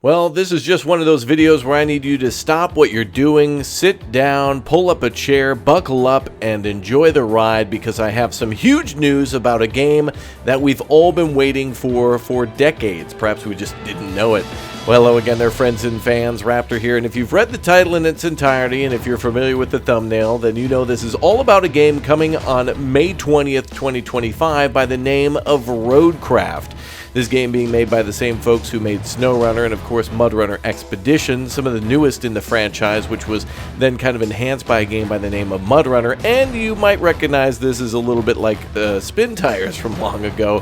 Well, this is just one of those videos where I need you to stop what you're doing, sit down, pull up a chair, buckle up, and enjoy the ride, because I have some huge news about a game that we've all been waiting for decades. Perhaps we just didn't know it. Well, hello again there, friends and fans. Raptor here, and if you've read the title in its entirety, and if you're familiar with the thumbnail, then you know this is all about a game coming on May 20th, 2025 by the name of RoadCraft. This game being made by the same folks who made SnowRunner and, of course, MudRunner Expedition, some of the newest in the franchise, which was then kind of enhanced by a game by the name of MudRunner. And you might recognize this as a little bit like Spin Tires from long ago.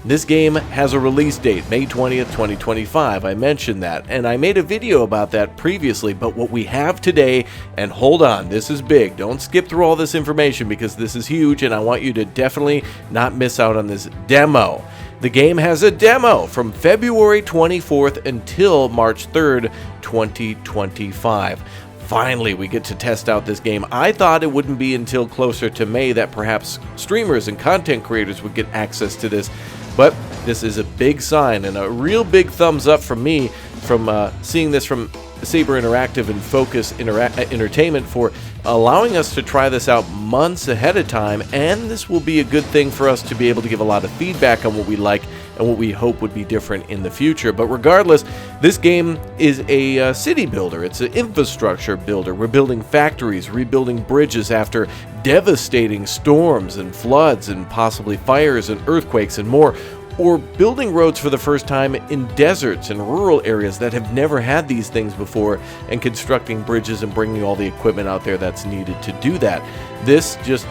This game has a release date, May 20th, 2025. I mentioned that, and I made a video about that previously, but what we have today, and hold on, this is big. Don't skip through all this information because this is huge, and I want you to definitely not miss out on this demo. The game has a demo from February 24th until March 3rd, 2025. Finally, we get to test out this game. I thought it wouldn't be until closer to May that perhaps streamers and content creators would get access to this, but this is a big sign and a real big thumbs up from me from seeing this from Saber Interactive and Focus Entertainment for allowing us to try this out months ahead of time, and this will be a good thing for us to be able to give a lot of feedback on what we like and what we hope would be different in the future. But regardless, this game is a city builder. It's an infrastructure builder. We're building factories, rebuilding bridges after devastating storms and floods and possibly fires and earthquakes and more, or building roads for the first time in deserts and rural areas that have never had these things before, and constructing bridges and bringing all the equipment out there that's needed to do that. This just,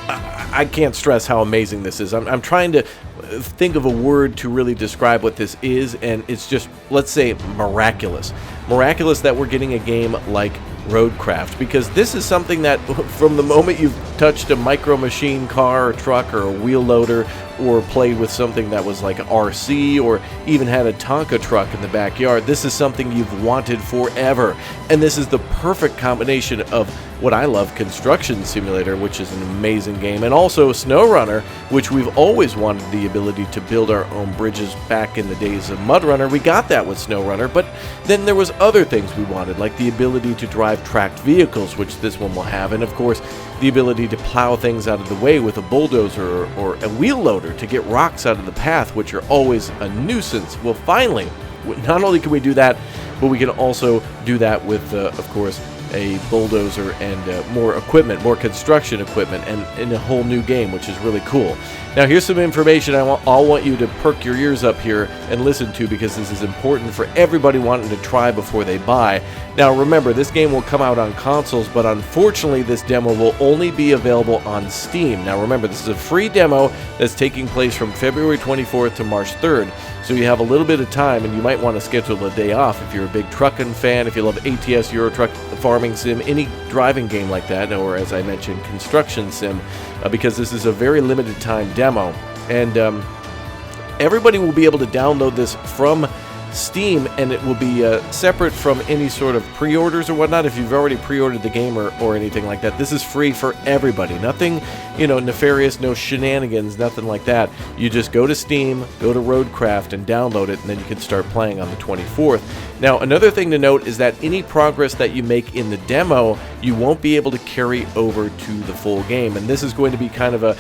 I can't stress how amazing this is. I'm trying to think of a word to really describe what this is, and it's just, let's say, miraculous. Miraculous that we're getting a game like RoadCraft, because this is something that from the moment you've touched a micro machine car or truck or a wheel loader, or played with something that was like RC, or even had a Tonka truck in the backyard, this is something you've wanted forever. And this is the perfect combination of what I love, Construction Simulator, which is an amazing game, and also SnowRunner, which we've always wanted the ability to build our own bridges back in the days of MudRunner. We got that with SnowRunner, but then there was other things we wanted, like the ability to drive tracked vehicles, which this one will have, and of course the ability to plow things out of the way with a bulldozer or a wheel loader to get rocks out of the path, which are always a nuisance. Well, finally, not only can we do that, but we can also do that with, of course, a bulldozer and more equipment, more construction equipment, and in a whole new game, which is really cool. Now, here's some information I'll want you to perk your ears up here and listen to, because this is important for everybody wanting to try before they buy. Now, remember, this game will come out on consoles, but unfortunately, this demo will only be available on Steam. Now, remember, this is a free demo that's taking place from February 24th to March 3rd, so you have a little bit of time, and you might want to schedule a day off if you're a big trucking fan, if you love ATS, Euro Truck, Farming Sim, any driving game like that, or as I mentioned, Construction Sim, because this is a very limited time demo, and everybody will be able to download this from Steam, and it will be separate from any sort of pre-orders or whatnot. If you've already pre-ordered the game or anything like that, this is free for everybody. Nothing, nefarious, no shenanigans, nothing like that. You just go to Steam, go to RoadCraft, and download it, and then you can start playing on the 24th. Now, another thing to note is that any progress that you make in the demo, you won't be able to carry over to the full game, and this is going to be kind of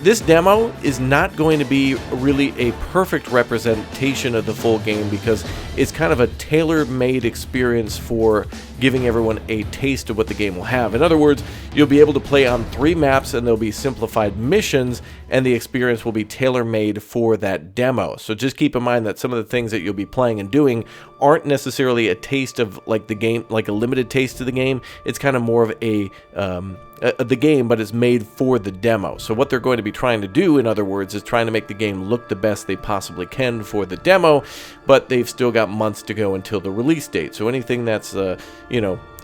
this demo is not going to be really a perfect representation of the full game, because it's kind of a tailor-made experience for giving everyone a taste of what the game will have. In other words, you'll be able to play on 3 maps, and there'll be simplified missions, and the experience will be tailor-made for that demo. So just keep in mind that some of the things that you'll be playing and doing aren't necessarily a taste of like the game, like a limited taste of the game. It's kind of more of the game, but it's made for the demo. So what they're going to be trying to do, in other words, is trying to make the game look the best they possibly can for the demo, but they've still got months to go until the release date. So anything that's,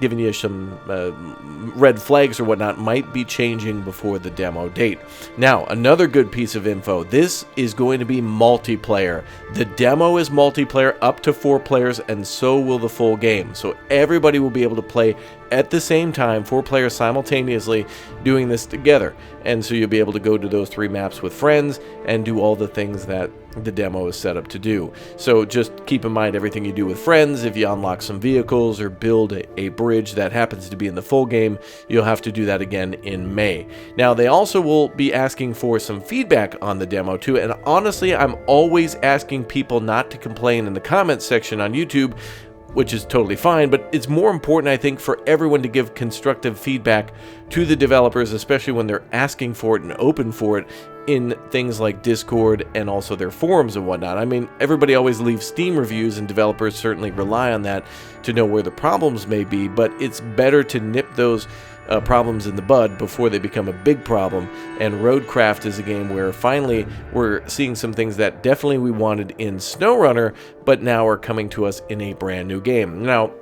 giving you some red flags or whatnot might be changing before the demo date. Now, another good piece of info, this is going to be multiplayer. The demo is multiplayer up to 4 players, and so will the full game. So everybody will be able to play at the same time, 4 players simultaneously doing this together. And so you'll be able to go to those 3 maps with friends and do all the things that the demo is set up to do. So just keep in mind everything you do with friends. If you unlock some vehicles or build a bridge that happens to be in the full game, you'll have to do that again in May. Now, they also will be asking for some feedback on the demo too, and honestly, I'm always asking people not to complain in the comments section on YouTube, which is totally fine, but it's more important, I think, for everyone to give constructive feedback to the developers, especially when they're asking for it and open for it in things like Discord and also their forums and whatnot. I mean, everybody always leaves Steam reviews, and developers certainly rely on that to know where the problems may be, but it's better to nip those problems in the bud before they become a big problem. And RoadCraft is a game where finally we're seeing some things that definitely we wanted in SnowRunner, but now are coming to us in a brand new game. Now,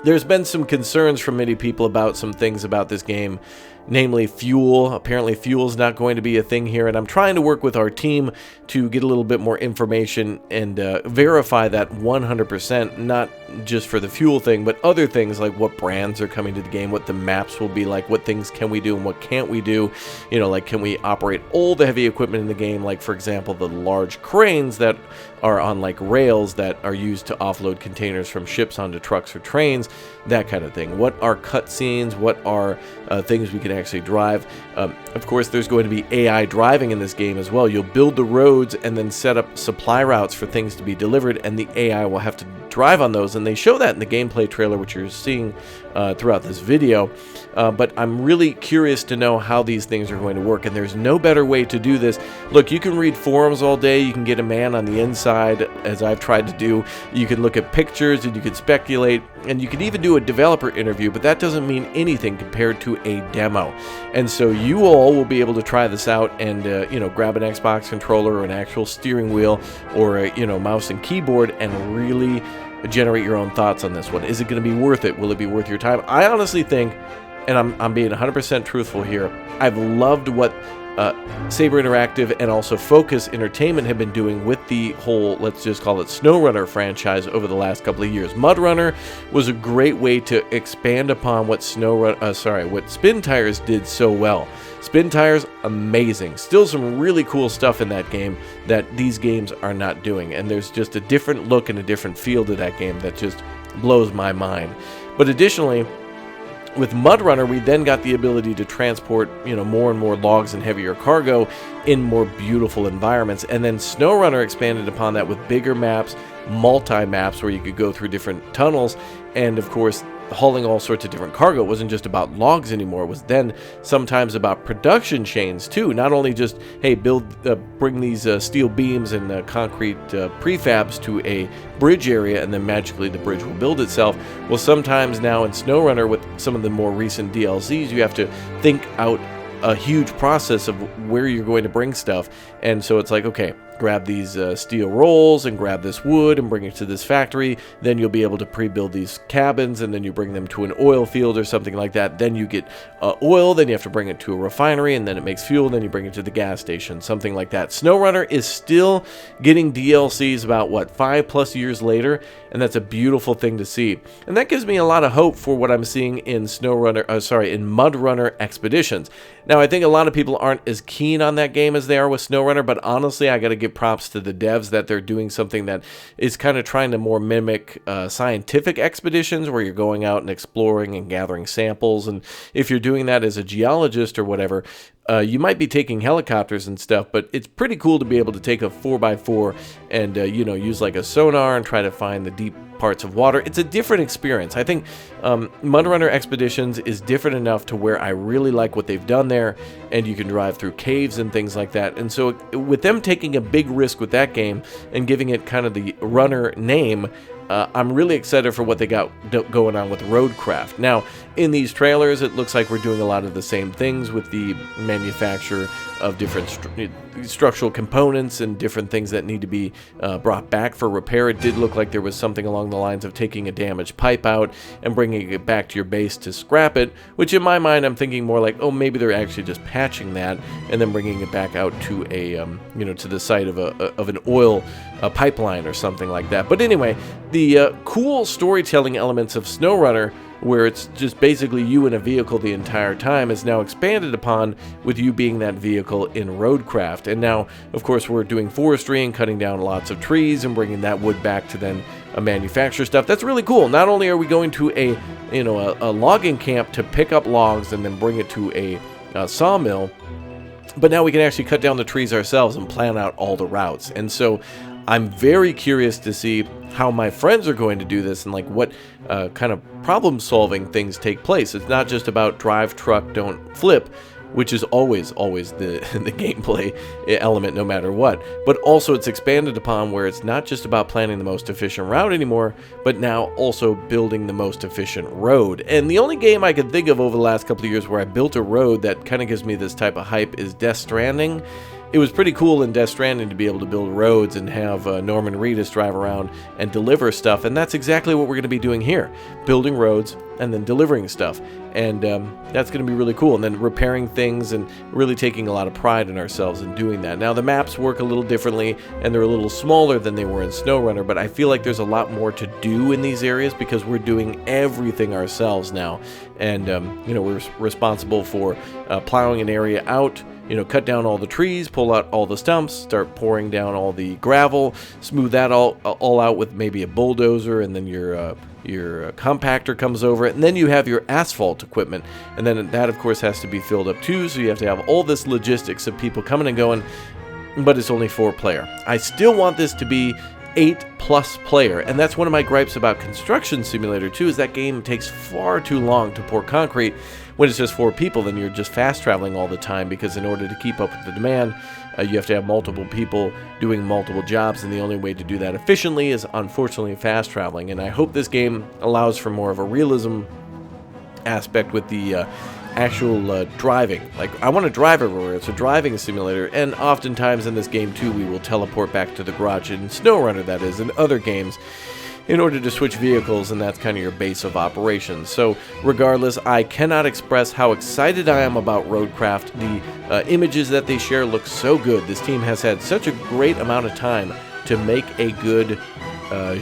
there's been some concerns from many people about some things about this game, namely fuel. Apparently fuel is not going to be a thing here, and I'm trying to work with our team to get a little bit more information and verify that 100%, not just for the fuel thing, but other things like what brands are coming to the game, what the maps will be like, what things can we do and what can't we do. You know, like, can we operate all the heavy equipment in the game, like for example the large cranes that are on like rails that are used to offload containers from ships onto trucks or trains, that kind of thing. What are cutscenes? What are things we can actually drive? Of course, there's going to be AI driving in this game as well. You'll build the roads and then set up supply routes for things to be delivered, and the AI will have to drive on those, and they show that in the gameplay trailer, which you're seeing throughout this video. But I'm really curious to know how these things are going to work, and there's no better way to do this. Look, you can read forums all day, you can get a man on the inside, as I've tried to do, you can look at pictures and you can speculate, and you can even do a developer interview, but that doesn't mean anything compared to a demo. And so you all will be able to try this out and you know, grab an Xbox controller or an actual steering wheel or a, you know, mouse and keyboard and really generate your own thoughts on this one. Is it going to be worth it? Will it be worth your time? I honestly think, and I'm being 100% truthful here, I've loved what Saber Interactive and also Focus Entertainment have been doing with the whole, let's just call it, SnowRunner franchise over the last couple of years. MudRunner was a great way to expand upon what what Spin Tires did so well. Spin Tires, amazing. Still some really cool stuff in that game that these games are not doing, and there's just a different look and a different feel to that game that just blows my mind. But additionally, with MudRunner, we then got the ability to transport, you know, more and more logs and heavier cargo in more beautiful environments. And then SnowRunner expanded upon that with bigger maps, multi-maps where you could go through different tunnels, and of course hauling all sorts of different cargo. It wasn't just about logs anymore. It was then sometimes about production chains too. Not only just, hey, bring these steel beams and concrete prefabs to a bridge area and then magically the bridge will build itself. Well, sometimes now in SnowRunner with some of the more recent DLCs, you have to think out a huge process of where you're going to bring stuff. And so it's like, okay, grab these steel rolls and grab this wood and bring it to this factory. Then you'll be able to pre-build these cabins, and then you bring them to an oil field or something like that. Then you get oil, then you have to bring it to a refinery, and then it makes fuel, then you bring it to the gas station, something like that. SnowRunner is still getting DLCs about, what, 5+ years later, and that's a beautiful thing to see. And that gives me a lot of hope for what I'm seeing in in MudRunner Expeditions. Now, I think a lot of people aren't as keen on that game as they are with SnowRunner, but honestly, I got to give props to the devs that they're doing something that is kind of trying to more mimic scientific expeditions where you're going out and exploring and gathering samples. And if you're doing that as a geologist or whatever, you might be taking helicopters and stuff, but it's pretty cool to be able to take a 4x4 and you know, use like a sonar and try to find the deep parts of water. It's a different experience. I think MudRunner Expeditions is different enough to where I really like what they've done there, and you can drive through caves and things like that. And so with them taking a big risk with that game and giving it kind of the runner name, I'm really excited for what they got going on with RoadCraft. Now, in these trailers, it looks like we're doing a lot of the same things with the manufacture of different structural components and different things that need to be brought back for repair. It did look like there was something along the lines of taking a damaged pipe out and bringing it back to your base to scrap it, which in my mind, I'm thinking more like, oh, maybe they're actually just patching that and then bringing it back out to a, you know, to the site of an oil pipeline or something like that. But anyway, the cool storytelling elements of SnowRunner where it's just basically you in a vehicle the entire time, is now expanded upon with you being that vehicle in RoadCraft. And now, of course, we're doing forestry and cutting down lots of trees and bringing that wood back to then manufacture stuff. That's really cool. Not only are we going to a logging camp to pick up logs and then bring it to a sawmill, but now we can actually cut down the trees ourselves and plan out all the routes. And so I'm very curious to see how my friends are going to do this and like what kind of problem solving things take place. It's not just about drive, truck, don't flip, which is always the gameplay element no matter what, but also it's expanded upon where it's not just about planning the most efficient route anymore, but now also building the most efficient road. And the only game I could think of over the last couple of years where I built a road that kind of gives me this type of hype is Death Stranding. It was pretty cool in Death Stranding to be able to build roads and have Norman Reedus drive around and deliver stuff, and that's exactly what we're going to be doing here, building roads and then delivering stuff. And that's going to be really cool, and then repairing things and really taking a lot of pride in ourselves in doing that. Now the maps work a little differently and they're a little smaller than they were in SnowRunner, but I feel like there's a lot more to do in these areas because we're doing everything ourselves now. And we're responsible for plowing an area out, cut down all the trees, pull out all the stumps, start pouring down all the gravel, smooth that all out with maybe a bulldozer, and then your compactor comes over it, and then you have your asphalt equipment, and then that of course has to be filled up too, so you have to have all this logistics of people coming and going, but it's only 4-player. I still want this to be 8+ player, and that's one of my gripes about Construction Simulator 2 is that game takes far too long to pour concrete. When it's just 4 people, then you're just fast traveling all the time, because in order to keep up with the demand, you have to have multiple people doing multiple jobs, and the only way to do that efficiently is unfortunately fast traveling. And I hope this game allows for more of a realism aspect with the actual driving. Like, I want to drive everywhere. It's a driving simulator, and oftentimes in this game too we will teleport back to the garage, in SnowRunner that is, and other games, in order to switch vehicles, and that's kind of your base of operations. So regardless, I cannot express how excited I am about RoadCraft. The images that they share look so good. This team has had such a great amount of time to make a good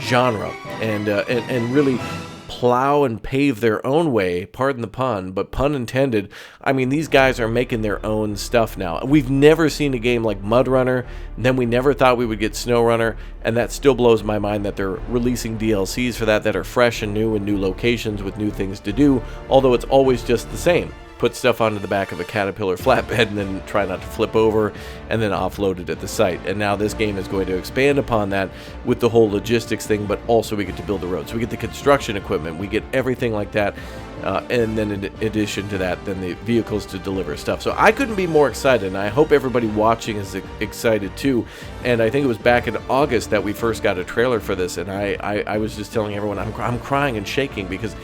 genre and really plow and pave their own way, pardon the pun, but pun intended. I mean, these guys are making their own stuff now. We've never seen a game like Mud Runner, and then we never thought we would get SnowRunner, and that still blows my mind that they're releasing DLCs for that are fresh and new in new locations with new things to do, although it's always just the same. Put stuff onto the back of a Caterpillar flatbed and then try not to flip over and then offload it at the site. And now this game is going to expand upon that with the whole logistics thing, but also we get to build the roads. So we get the construction equipment, we get everything like that, and then in addition to that, then the vehicles to deliver stuff. So I couldn't be more excited, and I hope everybody watching is excited too. And I think it was back in August that we first got a trailer for this, and I was just telling everyone I'm crying and shaking because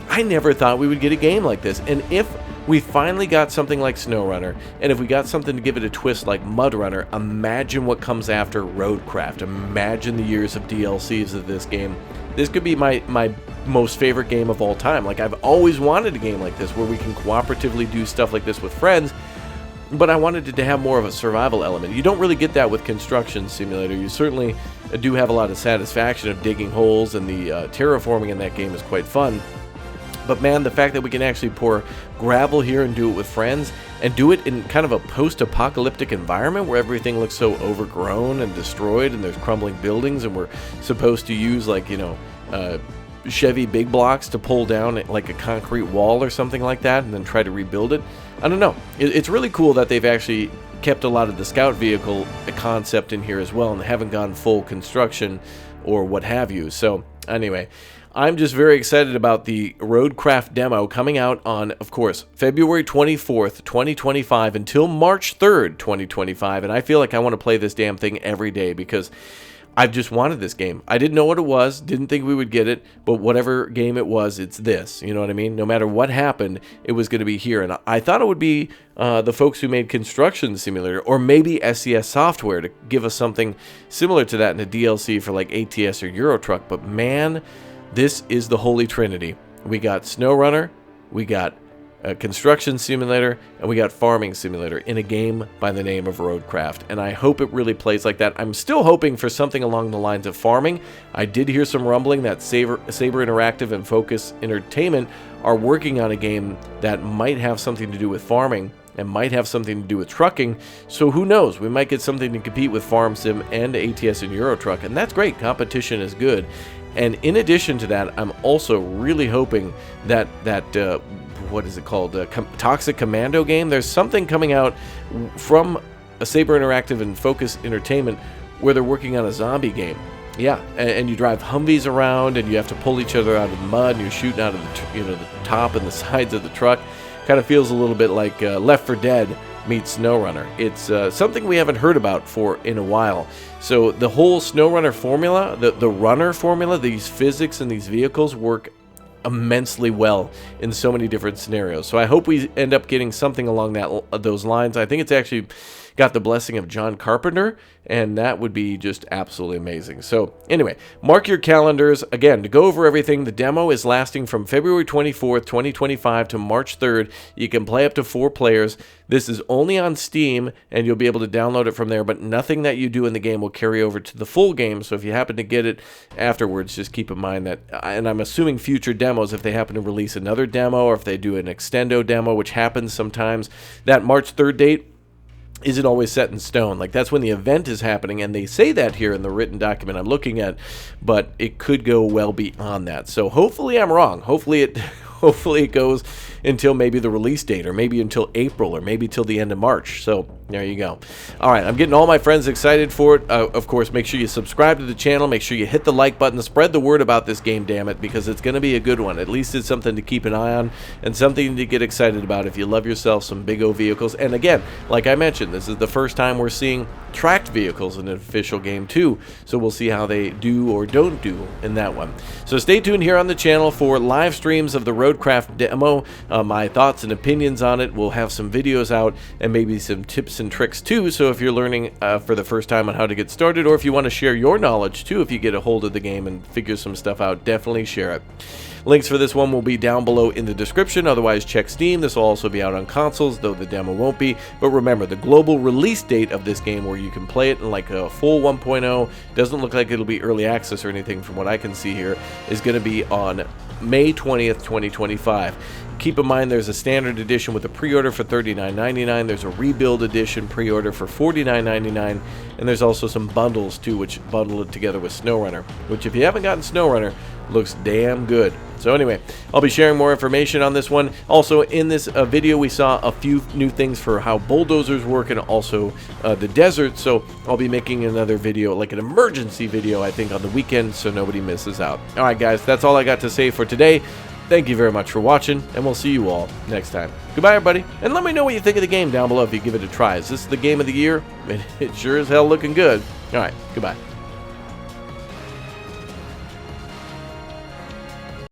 I never thought we would get a game like this. And if we finally got something like SnowRunner, and if we got something to give it a twist like Mud Runner, imagine what comes after RoadCraft. Imagine the years of DLCs of this game. This could be my most favorite game of all time. Like, I've always wanted a game like this where we can cooperatively do stuff like this with friends, but I wanted it to have more of a survival element. You don't really get that with Construction Simulator. You certainly do have a lot of satisfaction of digging holes, and the terraforming in that game is quite fun. But man, the fact that we can actually pour gravel here and do it with friends, and do it in kind of a post-apocalyptic environment where everything looks so overgrown and destroyed and there's crumbling buildings, and we're supposed to use, like, Chevy big blocks to pull down like a concrete wall or something like that and then try to rebuild it. I don't know. It's really cool that they've actually kept a lot of the scout vehicle concept in here as well, and they haven't gone full construction or what have you. So anyway, I'm just very excited about the RoadCraft demo coming out on, of course, February 24th, 2025 until March 3rd, 2025. And I feel like I want to play this damn thing every day because I've just wanted this game. I didn't know what it was, didn't think we would get it, but whatever game it was, it's this. You know what I mean? No matter what happened, it was going to be here. And I thought it would be the folks who made Construction Simulator, or maybe SES Software, to give us something similar to that in a DLC for like ATS or Euro Truck. But man, this is the Holy Trinity. We got SnowRunner, we got a construction simulator, and we got farming simulator in a game by the name of RoadCraft. And I hope it really plays like that. I'm still hoping for something along the lines of farming. I did hear some rumbling that Saber Interactive and Focus Entertainment are working on a game that might have something to do with farming and might have something to do with trucking. So who knows? We might get something to compete with Farm Sim and ATS and Euro Truck, and that's great. Competition is good. And in addition to that, I'm also really hoping that what is it called? Toxic Commando game. There's something coming out from a Saber Interactive and Focus Entertainment where they're working on a zombie game. Yeah, and you drive Humvees around, and you have to pull each other out of the mud, and you're shooting out of the top and the sides of the truck. Kind of feels a little bit like Left 4 Dead meets SnowRunner. It's something we haven't heard about in a while. So the whole SnowRunner formula, the runner formula, these physics and these vehicles work immensely well in so many different scenarios. So I hope we end up getting something along those lines. I think it's actually got the blessing of John Carpenter, and that would be just absolutely amazing. So anyway, mark your calendars. Again, to go over everything, the demo is lasting from February 24th, 2025 to March 3rd. You can play up to 4 players. This is only on Steam, and you'll be able to download it from there, but nothing that you do in the game will carry over to the full game. So if you happen to get it afterwards, just keep in mind that, and I'm assuming future demos, if they happen to release another demo or if they do an extendo demo, which happens sometimes, that March 3rd date isn't always set in stone. Like, that's when the event is happening, and they say that here in the written document I'm looking at, but it could go well beyond that. So hopefully I'm wrong. Hopefully it goes until maybe the release date, or maybe until April, or maybe till the end of March. So there you go. All right, I'm getting all my friends excited for it. Of course, make sure you subscribe to the channel. Make sure you hit the like button. Spread the word about this game, damn it, because it's going to be a good one. At least it's something to keep an eye on and something to get excited about if you love yourself some big O vehicles. And again, like I mentioned, this is the first time we're seeing tracked vehicles in an official game too. So we'll see how they do or don't do in that one. So stay tuned here on the channel for live streams of the RoadCraft demo, my thoughts and opinions on it. We'll have some videos out and maybe some tips and tricks too. So if you're learning for the first time on how to get started, or if you want to share your knowledge too, if you get a hold of the game and figure some stuff out, definitely share it. Links for this one will be down below in the description. Otherwise, check Steam. This will also be out on consoles, though the demo won't be. But remember, the global release date of this game, where you can play it in like a full 1.0, doesn't look like it'll be early access or anything from what I can see here, is going to be on May 20th, 2025. Keep in mind there's a standard edition with a pre-order for $39.99. There's a rebuild edition pre-order for $49.99. And there's also some bundles too, which bundle it together with SnowRunner, which if you haven't gotten SnowRunner, looks damn good. So anyway, I'll be sharing more information on this one. Also, in this video, we saw a few new things for how bulldozers work, and also the desert. So I'll be making another video, like an emergency video, I think, on the weekend, so nobody misses out. All right, guys, that's all I got to say for today. Thank you very much for watching, and we'll see you all next time. Goodbye, everybody, and let me know what you think of the game down below if you give it a try. Is this the game of the year? It sure as hell looking good. All right, goodbye.